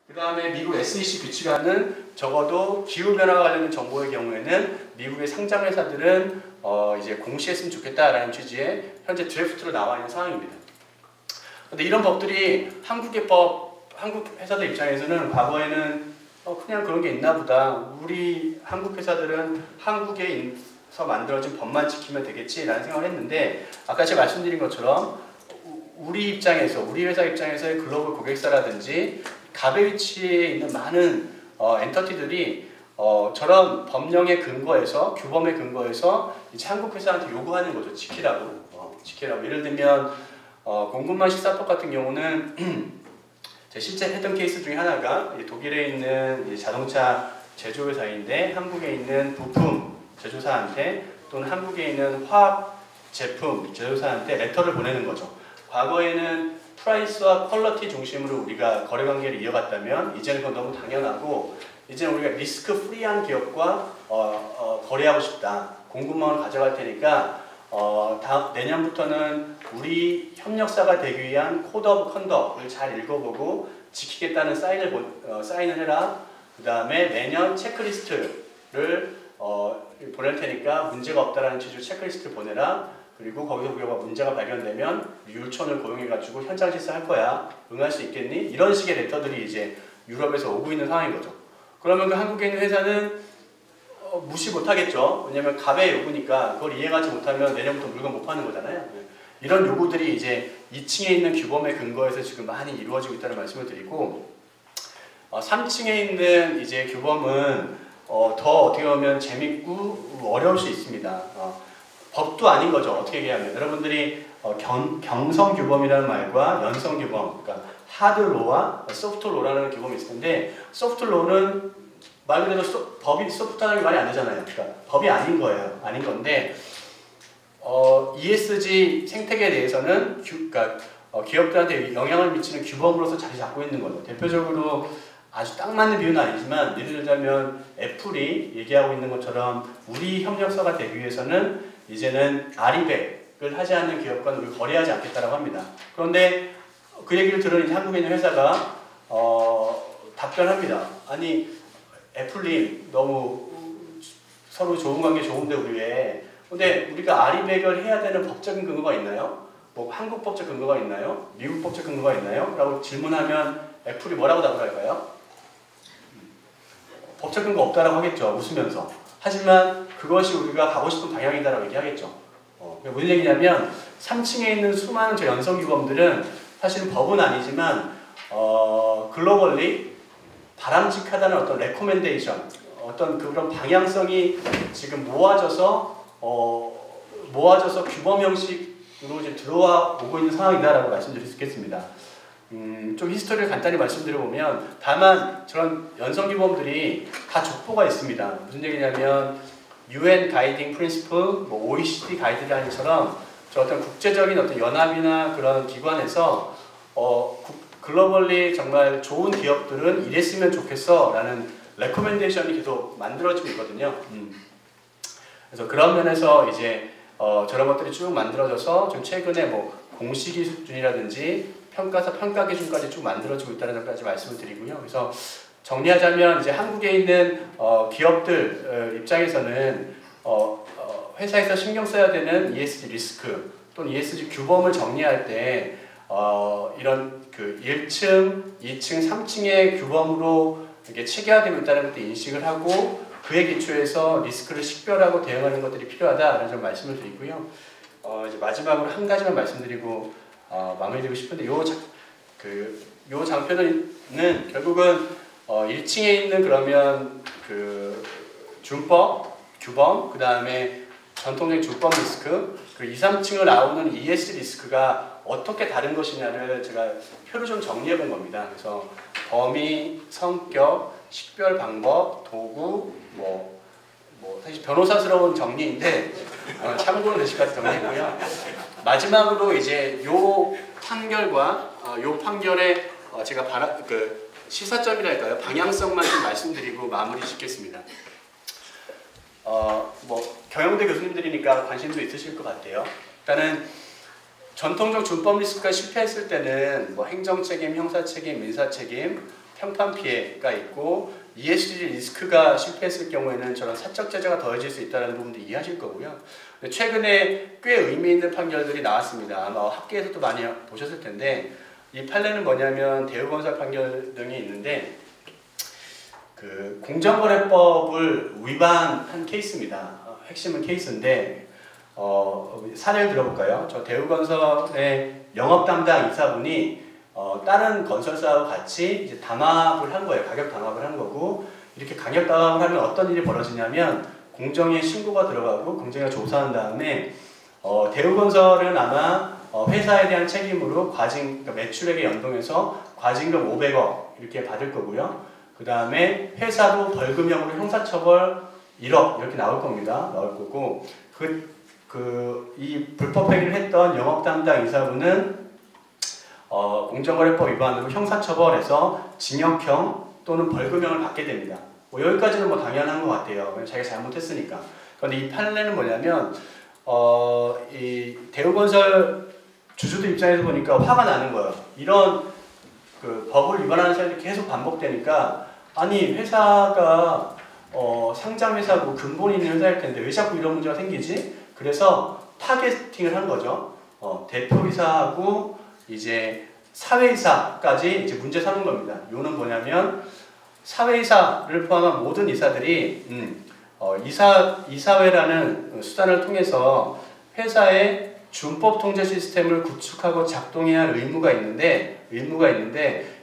그 다음에 미국 SEC 규칙하는 적어도 기후변화와 관련된 정보의 경우에는 미국의 상장회사들은 이제 공시했으면 좋겠다라는 취지의 현재 드래프트로 나와 있는 상황입니다. 근데 이런 법들이 한국 회사들 입장에서는 과거에는 그냥 그런 게 있나 보다. 우리 한국 회사들은 한국에서 만들어진 법만 지키면 되겠지라는 생각을 했는데 아까 제가 말씀드린 것처럼 우리 회사 입장에서의 글로벌 고객사라든지 갑의 위치에 있는 많은 엔터티들이 저런 법령의 근거에서 규범의 근거에서 이제 한국 회사한테 요구하는 거죠. 지키라고. 예를 들면 공급망 식사법 같은 경우는 제 실제 했던 케이스 중에 하나가 독일에 있는 자동차 제조회사인데 한국에 있는 부품 제조사한테 또는 한국에 있는 화학 제품 제조사한테 레터를 보내는 거죠. 과거에는 프라이스와 퀄리티 중심으로 우리가 거래관계를 이어갔다면 이제는 그건 너무 당연하고 이제는 우리가 리스크 프리한 기업과 거래하고 싶다. 공급망을 가져갈 테니까 내년부터는 우리 협력사가 되기 위한 코드 오브 컨덕을 잘 읽어보고 지키겠다는 사인을 해라. 그 다음에 매년 체크리스트를 보낼 테니까 문제가 없다라는 취지로 체크리스트를 보내라. 그리고 거기서 우리가 문제가 발견되면 유일촌을 고용해가지고 현장 실사할 거야. 응할 수 있겠니? 이런 식의 레터들이 이제 유럽에서 오고 있는 상황인 거죠. 그러면 그 한국에 있는 회사는 무시 못하겠죠. 왜냐면 갑의 요구니까 그걸 이행하지 못하면 내년부터 물건 못 파는 거잖아요. 이런 요구들이 이제 2층에 있는 규범의 근거에서 지금 많이 이루어지고 있다는 말씀을 드리고 3층에 있는 이제 규범은 더 어떻게 보면 재밌고 어려울 수 있습니다. 법도 아닌 거죠. 어떻게 얘기하면 여러분들이 경성 규범이라는 말과 연성 규범, 그러니까 하드 로와 소프트 로라는 규범이 있을 텐데 소프트 로는 말 그대로 법이 소프트하다는 게 말이 안 되잖아요. 그러니까 법이 아닌 거예요. 아닌 건데 ESG 생태계에 대해서는 그러니까 기업들한테 영향을 미치는 규범으로서 자리 잡고 있는 거죠. 대표적으로 아주 딱 맞는 비유는 아니지만 예를 들자면 애플이 얘기하고 있는 것처럼 우리 협력사가 되기 위해서는 이제는 아리백을 하지 않는 기업과는 우리 거래하지 않겠다라고 합니다. 그런데 그 얘기를 들은 한국에 있는 회사가 답변합니다. 아니 애플님 너무 서로 좋은 관계 좋은데 우리 왜 근데 우리가 아리백을 해야 되는 법적인 근거가 있나요? 뭐 한국 법적 근거가 있나요? 미국 법적 근거가 있나요? 라고 질문하면 애플이 뭐라고 답을 할까요? 법적 근거 없다라고 하겠죠. 웃으면서. 하지만 그것이 우리가 가고 싶은 방향이다라고 얘기하겠죠. 무슨 얘기냐면 3층에 있는 수많은 저 연성규범들은 사실은 법은 아니지만 글로벌리 바람직하다는 어떤 레코멘데이션, 어떤 그런 방향성이 지금 모아져서 규범 형식으로 이제 들어와 오고 있는 상황이다라고 말씀드릴 수 있겠습니다. 좀 히스토리를 간단히 말씀드려보면 다만 저런 연성규범들이 다 족보가 있습니다. 무슨 얘기냐면 UN 가이딩 프린시플, 뭐 OECD 가이드라인처럼 저 어떤 국제적인 어떤 연합이나 그런 기관에서 글로벌리 정말 좋은 기업들은 이랬으면 좋겠어 라는 레코멘데이션이 계속 만들어지고 있거든요. 그래서 그런 면에서 이제 저런 것들이 쭉 만들어져서 좀 최근에 뭐 공시기 수준이라든지 평가 기준까지 쭉 만들어지고 있다는 점까지 말씀을 드리고요. 그래서 정리하자면 이제 한국에 있는 기업들 입장에서는 회사에서 신경 써야 되는 ESG 리스크 또는 ESG 규범을 정리할 때 이런 그 1층, 2층, 3층의 규범으로 이렇게 체계화되고 있다는 것도 인식을 하고 그에 기초해서 리스크를 식별하고 대응하는 것들이 필요하다라는 점 말씀을 드리고요. 이제 마지막으로 한 가지만 말씀드리고 마무리드리고 싶은데 요 장표는 결국은 1층에 있는 그러면 그 준법, 규범, 그 다음에 전통적인 준법 리스크, 그리고 2, 3층을 나오는 ESG 리스크가 어떻게 다른 것이냐를 제가 표를 좀 정리해 본 겁니다. 그래서 범위, 성격, 식별 방법, 도구, 뭐 사실 변호사스러운 정리인데 참고는 되실 것 같아서 정리했고요. 마지막으로 이제 요 판결의 제가 시사점이랄까요? 방향성만 좀 말씀드리고 마무리 짓겠습니다. 뭐 경영대 교수님들이니까 관심도 있으실 것 같아요. 일단은 전통적 준법 리스크가 실패했을 때는 뭐 행정 책임, 형사 책임, 민사 책임, 평판 피해가 있고 ESG 리스크가 실패했을 경우에는 저런 사적 제재가 더해질 수 있다는 부분도 이해하실 거고요. 최근에 꽤 의미 있는 판결들이 나왔습니다. 아마 학계에서도 많이 보셨을 텐데 이 판례는 뭐냐면 대우건설 판결 등이 있는데 그 공정거래법을 위반한 케이스입니다. 핵심은 케이스인데 사례를 들어볼까요? 저 대우건설의 영업 담당 이사분이 다른 건설사와 같이 이제 담합을 한 거예요. 가격 담합을 한 거고 이렇게 가격 담합을 하면 어떤 일이 벌어지냐면 공정위에 신고가 들어가고 공정위가 조사한 다음에 대우건설은 아마 회사에 대한 책임으로 그러니까 매출액에 연동해서 과징금 500억 이렇게 받을 거고요. 그 다음에 회사도 벌금형으로 형사처벌 1억 이렇게 나올 겁니다. 나올 거고 이 불법 행위를 했던 영업 담당 이사분은 공정거래법 위반으로 형사처벌해서 징역형 또는 벌금형을 받게 됩니다. 여기까지는 뭐 당연한 것 같아요. 자기가 잘못했으니까. 그런데 이 판례는 뭐냐면 이 대우건설 주주들 입장에서 보니까 화가 나는 거예요. 이런 그 법을 위반하는 사람들이 계속 반복되니까 아니 회사가 상장회사고 근본이 있는 회사일 텐데 왜 자꾸 이런 문제가 생기지? 그래서 타겟팅을 한 거죠. 대표이사하고 이제 사회이사까지 이제 문제 삼은 겁니다. 이유는 뭐냐면 사회이사를 포함한 모든 이사들이 이사회라는 수단을 통해서 회사의 준법 통제 시스템을 구축하고 작동해야 할 의무가 있는데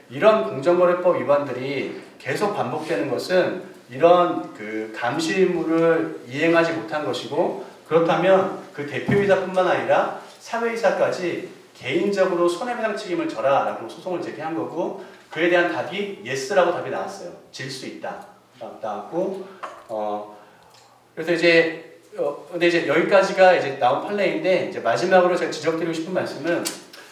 이런 공정거래법 위반들이 계속 반복되는 것은 이런 그 감시 의무를 이행하지 못한 것이고 그렇다면 그 대표이사뿐만 아니라 사회이사까지 개인적으로 손해배상 책임을 져라라고 소송을 제기한 거고 그에 대한 답이 yes라고 답이 나왔어요. 질 수 있다. 나왔고 그래서 근데 이제 여기까지가 이제 나온 판례인데 이제 마지막으로 제가 지적드리고 싶은 말씀은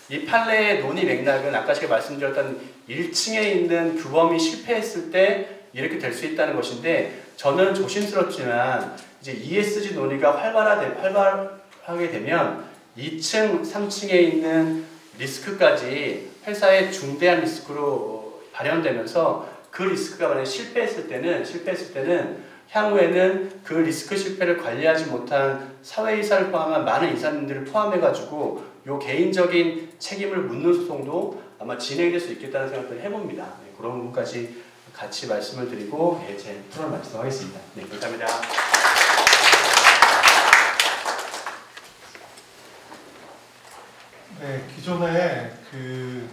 이 판례의 논의 맥락은 아까 제가 말씀드렸던 1층에 있는 규범이 실패했을 때 이렇게 될 수 있다는 것인데 저는 조심스럽지만 이제 ESG 논의가 활발하게 되면 2층, 3층에 있는 리스크까지 회사의 중대한 리스크로 발현되면서 그 리스크가 만약에 실패했을 때는 향후에는 그 리스크 실패를 관리하지 못한 사회이사를 포함한 많은 이사님들을 포함해가지고 요 개인적인 책임을 묻는 소송도 아마 진행될 수 있겠다는 생각을 해봅니다. 네, 그런 부분까지 같이 말씀을 드리고 제 토론 마치도록 네, 감사합니다. 네, 기존에 그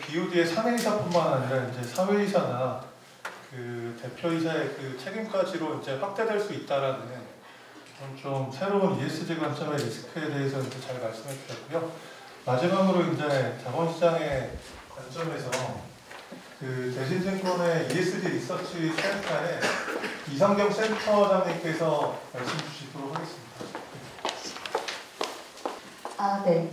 BOD의 사내이사뿐만 아니라 이제 사회이사나 그 대표이사의 그 책임까지로 이제 확대될 수 있다라는 좀 새로운 ESG 관점의 리스크에 대해서 이제 잘 말씀해 주셨고요. 마지막으로 이제 자본시장의 관점에서 그 대신증권의 ESG 리서치 센터의 이성경 센터장님께서 말씀 주시도록 하겠습니다. 네.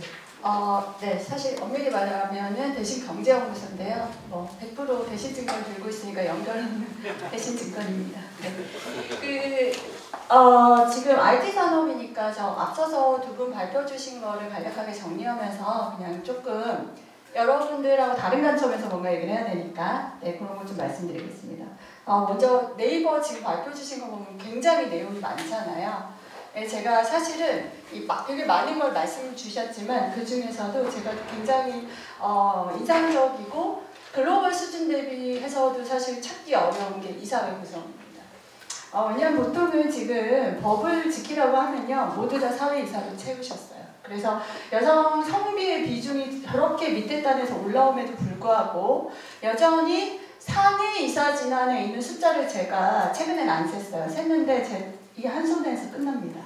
네, 사실 엄밀히 말하면은 대신경제연구소인데요. 100% 대신증권 들고 있으니까 연결하는 대신증권입니다. 네. 지금 IT 산업이니까 앞서서 두 분 발표 주신 거를 간략하게 정리하면서 그냥 조금 여러분들하고 다른 관점에서 뭔가 얘기를 해야 되니까 네, 그런 걸 좀 말씀드리겠습니다. 먼저 네이버 지금 발표 주신 거 보면 굉장히 내용이 많잖아요. 네, 제가 사실은 되게 많은 걸 말씀 주셨지만 그 중에서도 제가 굉장히 인상적이고 글로벌 수준 대비해서도 사실 찾기 어려운 게 이사회 구성입니다. 왜냐하면 보통은 지금 법을 지키라고 하면요 모두 다 사회이사로 채우셨어요. 그래서 여성 성비의 비중이 저렇게 밑에 단에서 올라옴에도 불구하고 여전히 사내이사 진안에 있는 숫자를 제가 최근엔 안 셌어요. 셌는데 이게 한 손에서 끝납니다.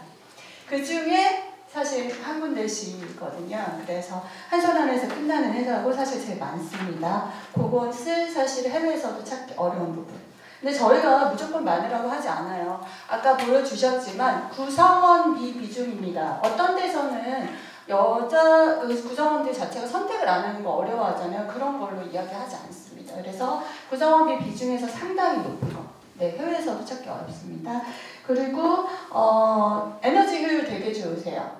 그 중에 사실 한 군데씩이거든요. 그래서 한 손 안에서 끝나는 회사고 사실 제일 많습니다. 그것을 사실 해외에서도 찾기 어려운 부분. 근데 저희가 무조건 많으라고 하지 않아요. 아까 보여주셨지만 구성원 비중입니다. 어떤 데서는 여자 구성원들 자체가 선택을 안 하는 거 어려워하잖아요. 그런 걸로 이야기하지 않습니다. 그래서 구성원 비중에서 상당히 높은 거. 네, 해외에서도 찾기 어렵습니다. 그리고 에너지 효율 되게 좋으세요.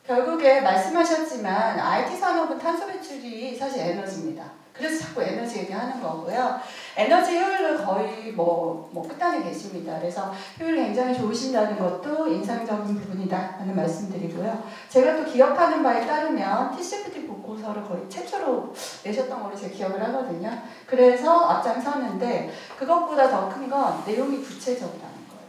결국에 말씀하셨지만 IT 산업은 탄소 배출이 사실 에너지입니다. 그래서 자꾸 에너지 얘기하는 거고요. 에너지 효율은 거의 뭐 끝단에 계십니다. 그래서 효율이 굉장히 좋으신다는 것도 인상적인 부분이다라는 말씀드리고요. 제가 또 기억하는 바에 따르면 TCFD 보고서를 거의 최초로 내셨던 걸로 제 기억을 하거든요. 그래서 앞장서는데 그것보다 더 큰 건 내용이 구체적이라는 거예요.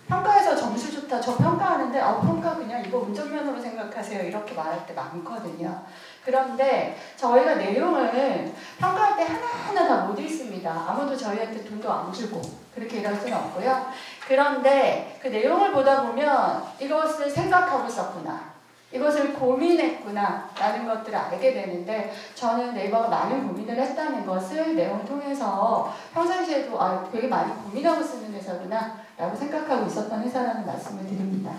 평가에서 점수 좋다, 저 평가하는데 평가 그냥 이거 운전면허로 생각하세요 이렇게 말할 때 많거든요. 그런데 저희가 내용을 평가할 때 하나하나 다 못 읽습니다. 아무도 저희한테 돈도 안 주고 그렇게 일할 수는 없고요. 그런데 그 내용을 보다 보면 이것을 생각하고 썼구나, 이것을 고민했구나 라는 것들을 알게 되는데, 저는 네이버가 많은 고민을 했다는 것을 내용을 통해서 평상시에도 되게 많이 고민하고 쓰는 회사구나 라고 생각하고 있었던 회사라는 말씀을 드립니다.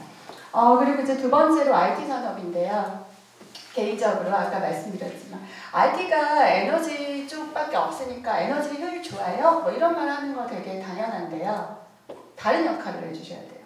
그리고 이제 두 번째로 IT 산업인데요. 개인적으로 아까 말씀드렸지만 IT가 에너지 쪽밖에 없으니까 에너지 효율 좋아요? 뭐 이런 말 하는 거 되게 당연한데요. 다른 역할을 해주셔야 돼요.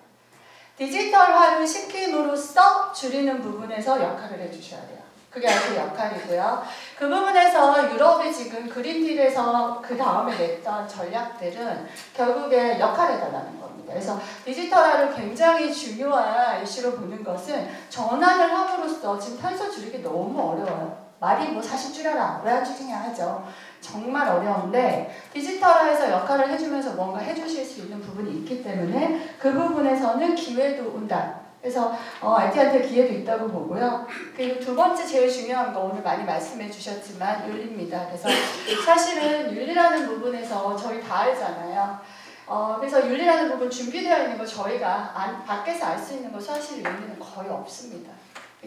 디지털화를 시킴으로써 줄이는 부분에서 역할을 해주셔야 돼요. 그게 IT 역할이고요. 그 부분에서 유럽이 지금 그린딜에서 그 다음에 냈던 전략들은 결국에 역할해달라는 겁니다. 그래서 디지털화를 굉장히 중요한 이슈로 보는 것은 전환을 함으로써 지금 탄소 줄이기 너무 어려워요. 말이 뭐 사실 줄여라, 왜 안 줄이냐 하죠. 정말 어려운데 디지털화에서 역할을 해주면서 뭔가 해주실 수 있는 부분이 있기 때문에 그 부분에서는 기회도 온다. 그래서 IT한테 기회도 있다고 보고요. 그리고 두 번째 제일 중요한 거 오늘 많이 말씀해 주셨지만 윤리입니다. 그래서 사실은 윤리라는 부분에서 저희 다 알잖아요. 그래서 윤리라는 부분 준비되어 있는 거 저희가 밖에서 알 수 있는 거 사실 윤리는 거의 없습니다.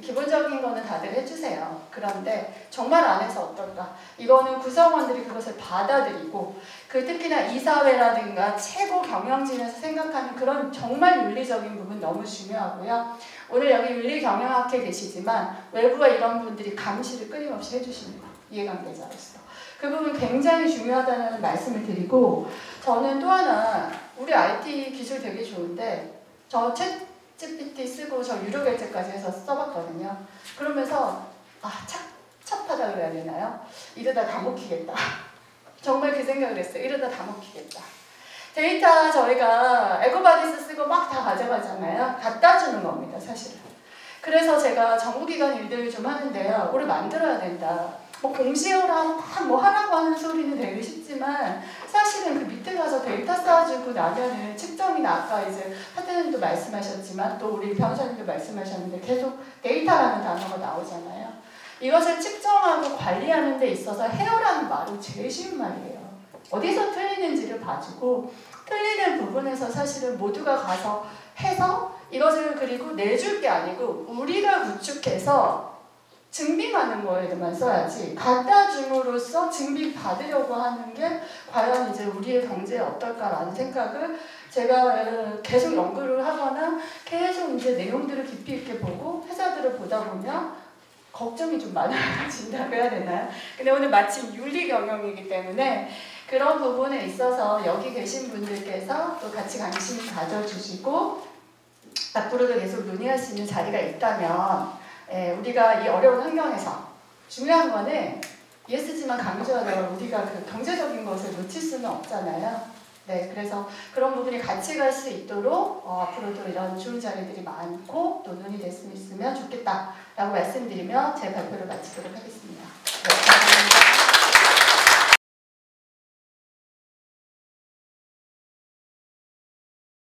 기본적인 거는 다들 해주세요. 그런데 정말 안 해서 어떨까? 이거는 구성원들이 그것을 받아들이고 특히나 이사회라든가 최고 경영진에서 생각하는 그런 정말 윤리적인 부분 너무 중요하고요. 오늘 여기 윤리경영학회 계시지만 외부의 이런 분들이 감시를 끊임없이 해주십니다. 이해관계자로서. 그 부분 굉장히 중요하다는 말씀을 드리고, 저는 또 하나 우리 IT 기술 되게 좋은데 저 GPT 쓰고 저 유료 결제까지 해서 써봤거든요. 그러면서 착잡하다 그래야 되나요? 이러다 다 먹히겠다. 정말 그 생각을 했어요. 이러다 다 먹히겠다. 데이터 저희가 에고바디스 쓰고 막 다 가져가잖아요. 갖다 주는 겁니다, 사실은. 그래서 제가 정부기관 일들을 좀 하는데요. 우리 만들어야 된다. 뭐 공시효랑 뭐 하라고 하는 소리는 되게 쉽지만 사실은 그 밑에 가서 데이터 쌓아주고 나면은 측정이나 아까 이제 하태님도 말씀하셨지만 또 우리 변호사님도 말씀하셨는데 계속 데이터라는 단어가 나오잖아요. 이것을 측정하고 관리하는 데 있어서 헤어라는 말은 제일 쉬운 말이에요. 어디서 틀리는지를 봐주고 틀리는 부분에서 사실은 모두가 가서 해서 이것을 그리고 내줄 게 아니고 우리가 구축해서 증빙하는 거에만 써야지 갖다 줌으로써 증빙받으려고 하는 게 과연 이제 우리의 경제에 어떨까라는 생각을 제가 계속 연구를 하거나 계속 이제 내용들을 깊이 있게 보고 회사들을 보다 보면 걱정이 좀 많아진다고 해야 되나요? 근데 오늘 마침 윤리 경영이기 때문에 그런 부분에 있어서 여기 계신 분들께서 또 같이 관심 가져주시고 앞으로도 계속 논의할 수 있는 자리가 있다면 우리가 이 어려운 환경에서 중요한 거는 ESG만 강조하다가 우리가 그 경제적인 것을 놓칠 수는 없잖아요. 네, 그래서 그런 부분이 같이 갈 수 있도록 앞으로도 이런 좋은 자리들이 많고 또 논의될 수 있으면 좋겠다라고 말씀드리며 제 발표를 마치도록 하겠습니다.